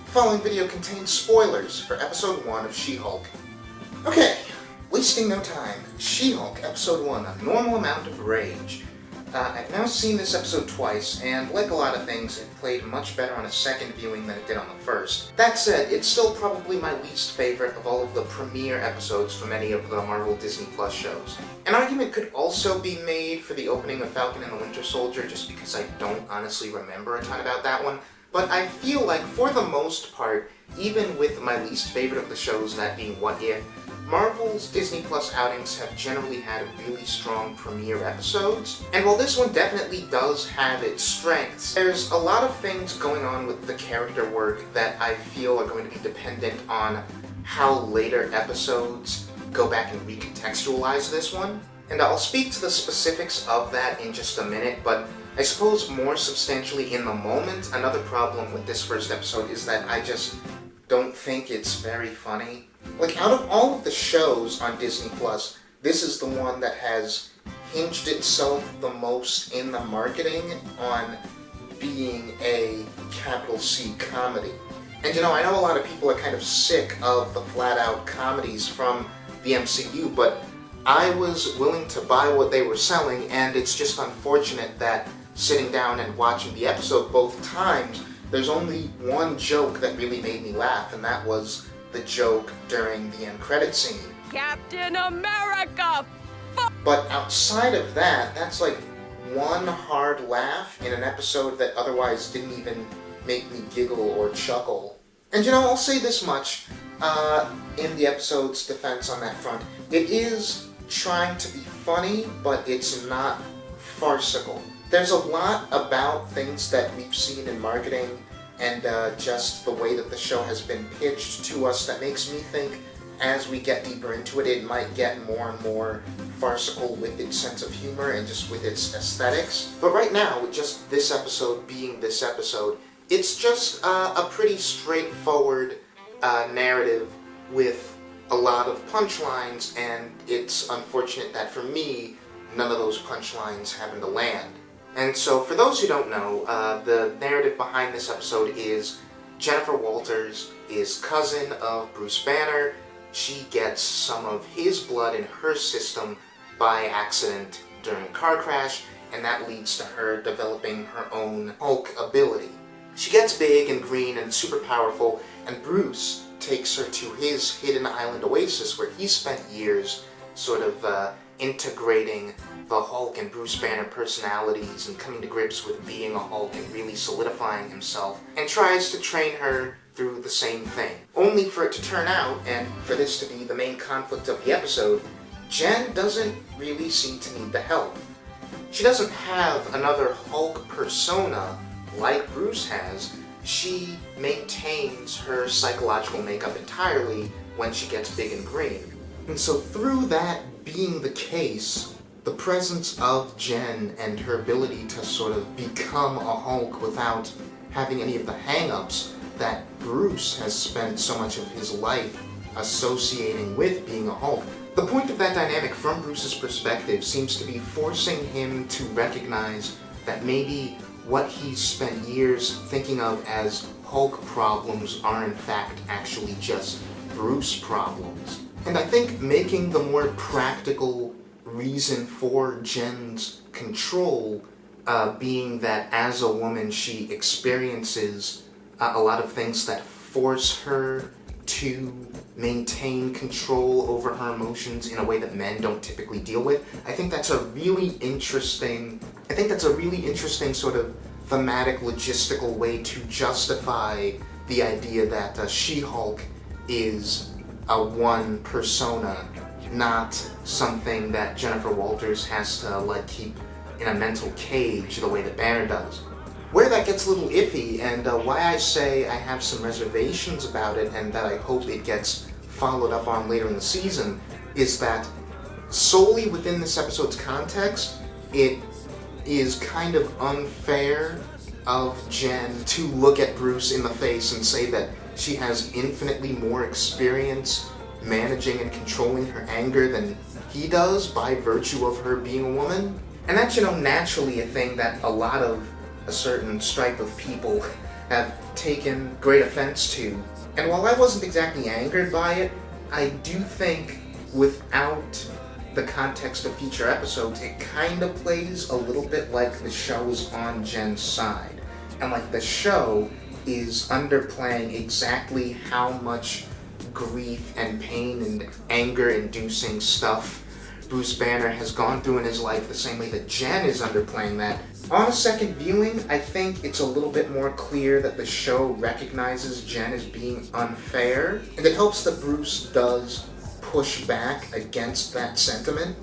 The following video contains spoilers for Episode 1 of She-Hulk. Okay, wasting no time. She-Hulk, Episode 1, A Normal Amount of Rage. I've now seen this episode twice, and like a lot of things, it played much better on a second viewing than it did on the first. That said, it's still probably my least favorite of all of the premiere episodes from any of the Marvel Disney Plus shows. An argument could also be made for the opening of Falcon and the Winter Soldier, just because I don't honestly remember a ton about that one, but I feel like, for the most part, even with my least favorite of the shows, that being What If, Marvel's Disney Plus outings have generally had really strong premiere episodes, and while this one definitely does have its strengths, there's a lot of things going on with the character work that I feel are going to be dependent on how later episodes go back and recontextualize this one. And I'll speak to the specifics of that in just a minute, but I suppose more substantially in the moment, another problem with this first episode is that I just don't think it's very funny. Like, out of all of the shows on Disney Plus, this is the one that has hinged itself the most in the marketing on being a capital C comedy. And you know, I know a lot of people are kind of sick of the flat-out comedies from the MCU, but I was willing to buy what they were selling, and it's just unfortunate that sitting down and watching the episode both times, there's only one joke that really made me laugh, and that was the joke during the end credit scene. Captain America! But outside of that, that's like one hard laugh in an episode that otherwise didn't even make me giggle or chuckle. And you know, I'll say this much in the episode's defense on that front. It is trying to be funny, but it's not farcical. There's a lot about things that we've seen in marketing and just the way that the show has been pitched to us that makes me think as we get deeper into it, it might get more and more farcical with its sense of humor and just with its aesthetics. But right now, with just this episode being this episode, it's just a pretty straightforward narrative with a lot of punchlines, and it's unfortunate that for me, none of those punchlines happen to land. And so, for those who don't know, the narrative behind this episode is Jennifer Walters is cousin of Bruce Banner. She gets some of his blood in her system by accident during a car crash, and that leads to her developing her own Hulk ability. She gets big and green and super powerful, and Bruce takes her to his hidden island oasis where he spent years sort of integrating the Hulk and Bruce Banner personalities and coming to grips with being a Hulk and really solidifying himself, and tries to train her through the same thing. Only for it to turn out, and for this to be the main conflict of the episode, Jen doesn't really seem to need the help. She doesn't have another Hulk persona like Bruce has. She maintains her psychological makeup entirely when she gets big and green. And so through that being the case, the presence of Jen and her ability to sort of become a Hulk without having any of the hang-ups that Bruce has spent so much of his life associating with being a Hulk, the point of that dynamic from Bruce's perspective seems to be forcing him to recognize that maybe what he's spent years thinking of as Hulk problems are in fact actually just Bruce problems. And I think making the more practical reason for Jen's control being that as a woman she experiences a lot of things that force her to maintain control over her emotions in a way that men don't typically deal with. I think that's a really interesting sort of thematic, logistical way to justify the idea that She-Hulk is a one persona, not something that Jennifer Walters has to keep in a mental cage the way that Banner does. Where that gets a little iffy, and why I say I have some reservations about it and that I hope it gets followed up on later in the season, is that solely within this episode's context, it is kind of unfair of Jen to look at Bruce in the face and say that she has infinitely more experience managing and controlling her anger than he does by virtue of her being a woman. And that's, naturally a thing that a lot of a certain stripe of people have taken great offense to. And while I wasn't exactly angered by it, I do think without the context of future episodes, it kind of plays a little bit like the show is on Jen's side. And like the show is underplaying exactly how much grief and pain and anger-inducing stuff Bruce Banner has gone through in his life, the same way that Jen is underplaying that. On a second viewing, I think it's a little bit more clear that the show recognizes Jen as being unfair, and it helps that Bruce does push back against that sentiment.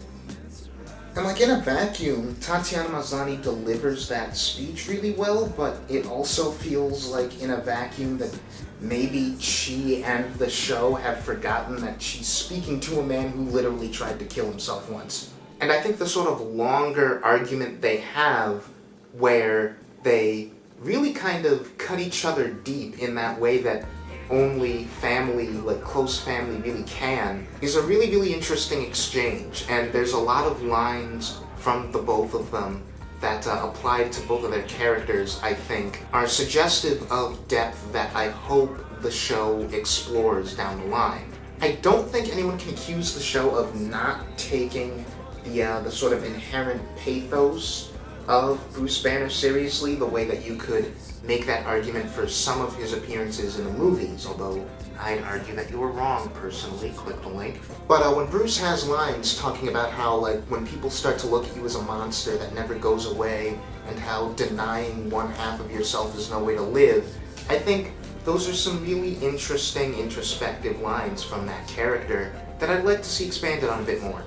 And like in a vacuum, Tatiana Maslany delivers that speech really well, but it also feels like in a vacuum that maybe she and the show have forgotten that she's speaking to a man who literally tried to kill himself once. And I think the sort of longer argument they have, where they really kind of cut each other deep in that way that only family, like close family, really can, is a really, really interesting exchange. And there's a lot of lines from the both of them that applied to both of their characters, I think, are suggestive of depth that I hope the show explores down the line. I don't think anyone can accuse the show of not taking the sort of inherent pathos of Bruce Banner seriously, the way that you could make that argument for some of his appearances in the movies, although I'd argue that you were wrong, personally. Click the link. But when Bruce has lines talking about how, like, when people start to look at you as a monster that never goes away, and how denying one half of yourself is no way to live, I think those are some really interesting, introspective lines from that character that I'd like to see expanded on a bit more.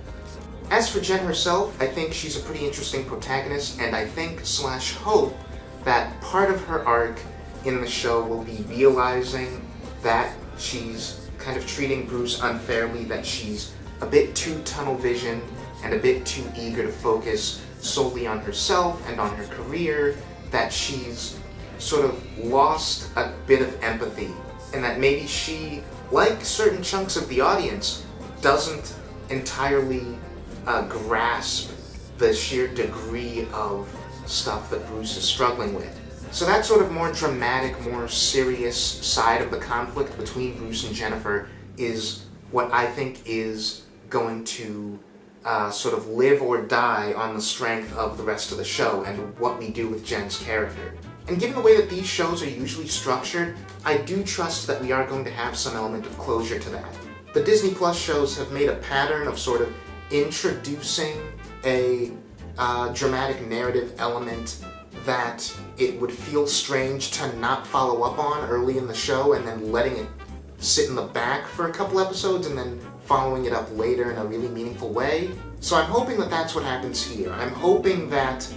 As for Jen herself, I think she's a pretty interesting protagonist, and I think / hope that part of her arc in the show will be realizing that she's kind of treating Bruce unfairly, that she's a bit too tunnel visioned and a bit too eager to focus solely on herself and on her career, that she's sort of lost a bit of empathy, and that maybe she, like certain chunks of the audience, doesn't entirely grasp the sheer degree of stuff that Bruce is struggling with. So that sort of more dramatic, more serious side of the conflict between Bruce and Jennifer is what I think is going to sort of live or die on the strength of the rest of the show and what we do with Jen's character. And given the way that these shows are usually structured, I do trust that we are going to have some element of closure to that. The Disney Plus shows have made a pattern of sort of introducing a dramatic narrative element that it would feel strange to not follow up on early in the show, and then letting it sit in the back for a couple episodes and then following it up later in a really meaningful way. So I'm hoping that that's what happens here. I'm hoping that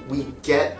we get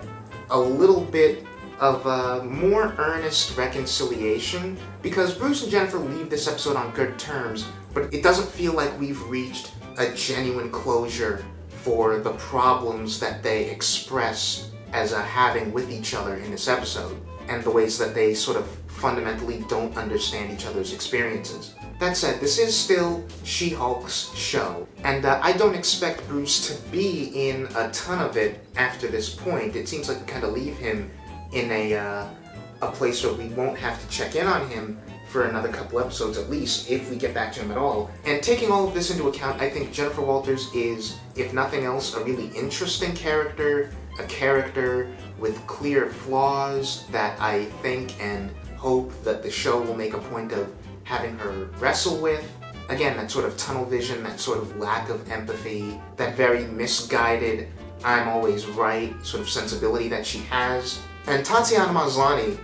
a little bit of a more earnest reconciliation, because Bruce and Jennifer leave this episode on good terms, but it doesn't feel like we've reached a genuine closure for the problems that they express as having with each other in this episode, and the ways that they sort of fundamentally don't understand each other's experiences. That said, this is still She-Hulk's show, and I don't expect Bruce to be in a ton of it after this point. It seems like we kind of leave him in a place where we won't have to check in on him for another couple episodes at least, if we get back to him at all. And taking all of this into account, I think Jennifer Walters is, if nothing else, a really interesting character, a character with clear flaws that I think and hope that the show will make a point of having her wrestle with. Again, that sort of tunnel vision, that sort of lack of empathy, that very misguided, I'm always right sort of sensibility that she has. And Tatiana Maslany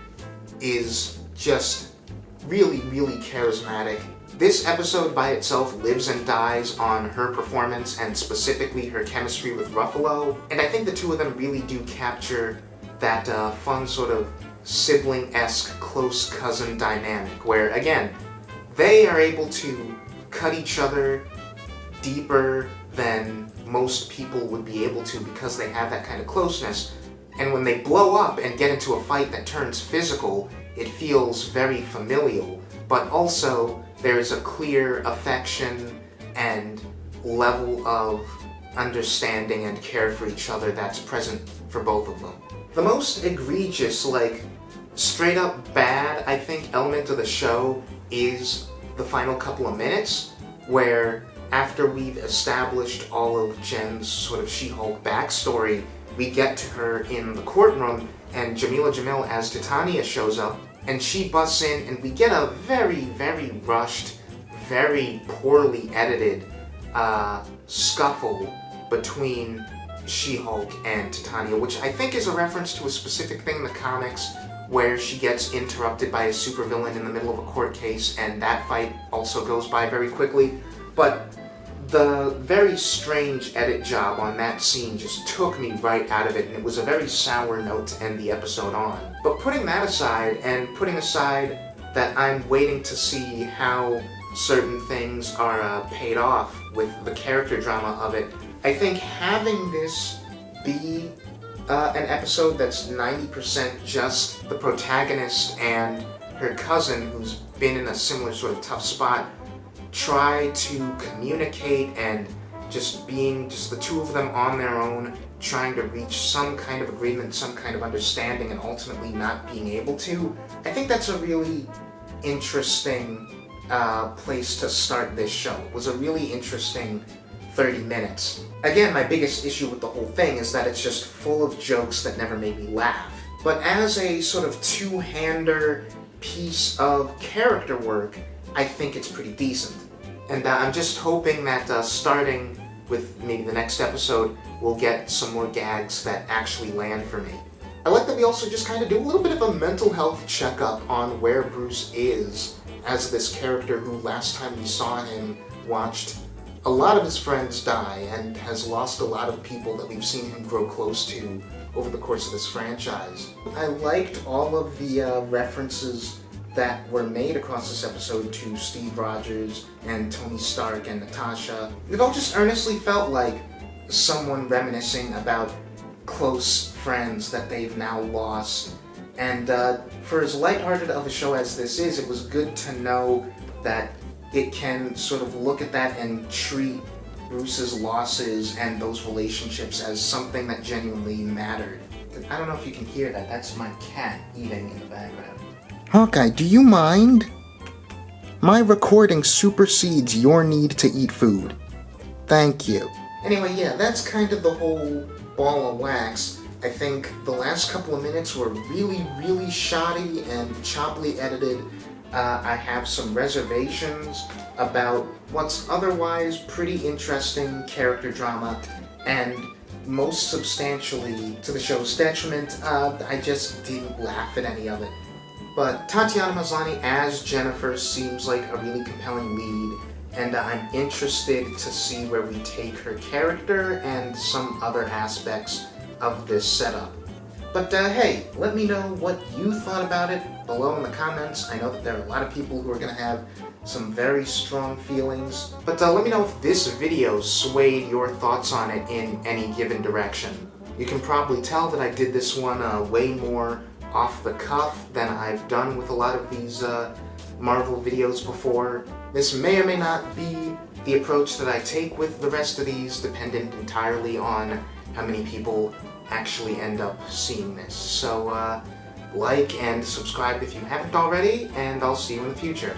is just really, really charismatic. This episode by itself lives and dies on her performance and specifically her chemistry with Ruffalo, and I think the two of them really do capture that fun sort of sibling-esque close cousin dynamic where, again, they are able to cut each other deeper than most people would be able to because they have that kind of closeness, and when they blow up and get into a fight that turns physical, it feels very familial, but also there's a clear affection and level of understanding and care for each other that's present for both of them. The most egregious, straight up bad, I think, element of the show is the final couple of minutes, where after we've established all of Jen's sort of She-Hulk backstory, we get to her in the courtroom, and Jamila Jamil as Tatiana shows up, and she busts in, and we get a very, very rushed, very poorly edited scuffle between She-Hulk and Titania, which I think is a reference to a specific thing in the comics where she gets interrupted by a supervillain in the middle of a court case, and that fight also goes by very quickly. But the very strange edit job on that scene just took me right out of it, and it was a very sour note to end the episode on. But putting that aside, and putting aside that I'm waiting to see how certain things are paid off with the character drama of it, I think having this be an episode that's 90% just the protagonist and her cousin, who's been in a similar sort of tough spot, try to communicate, and just being just the two of them on their own, trying to reach some kind of agreement, some kind of understanding, and ultimately not being able to. I think that's a really interesting place to start this show. It was a really interesting 30 minutes. Again, my biggest issue with the whole thing is that it's just full of jokes that never made me laugh. But as a sort of two-hander piece of character work, I think it's pretty decent. And I'm just hoping that starting with maybe the next episode, we'll get some more gags that actually land for me. I like that we also just kind of do a little bit of a mental health checkup on where Bruce is as this character who last time we saw him watched a lot of his friends die and has lost a lot of people that we've seen him grow close to over the course of this franchise. I liked all of the references that were made across this episode to Steve Rogers and Tony Stark and Natasha. It all just earnestly felt like someone reminiscing about close friends that they've now lost. And for as lighthearted of a show as this is, it was good to know that it can sort of look at that and treat Bruce's losses and those relationships as something that genuinely mattered. I don't know if you can hear that. That's my cat eating in the background. Hawkeye, do you mind? My recording supersedes your need to eat food. Thank you. Anyway, yeah, that's kind of the whole ball of wax. I think the last couple of minutes were really, really shoddy and choppily edited. I have some reservations about what's otherwise pretty interesting character drama, and most substantially to the show's detriment, I just didn't laugh at any of it. But Tatiana Maslany as Jennifer seems like a really compelling lead, and I'm interested to see where we take her character and some other aspects of this setup. But hey, let me know what you thought about it below in the comments. I know that there are a lot of people who are going to have some very strong feelings. But let me know if this video swayed your thoughts on it in any given direction. You can probably tell that I did this one way more off the cuff than I've done with a lot of these Marvel videos before. This may or may not be the approach that I take with the rest of these, dependent entirely on how many people actually end up seeing this. So like and subscribe if you haven't already, and I'll see you in the future.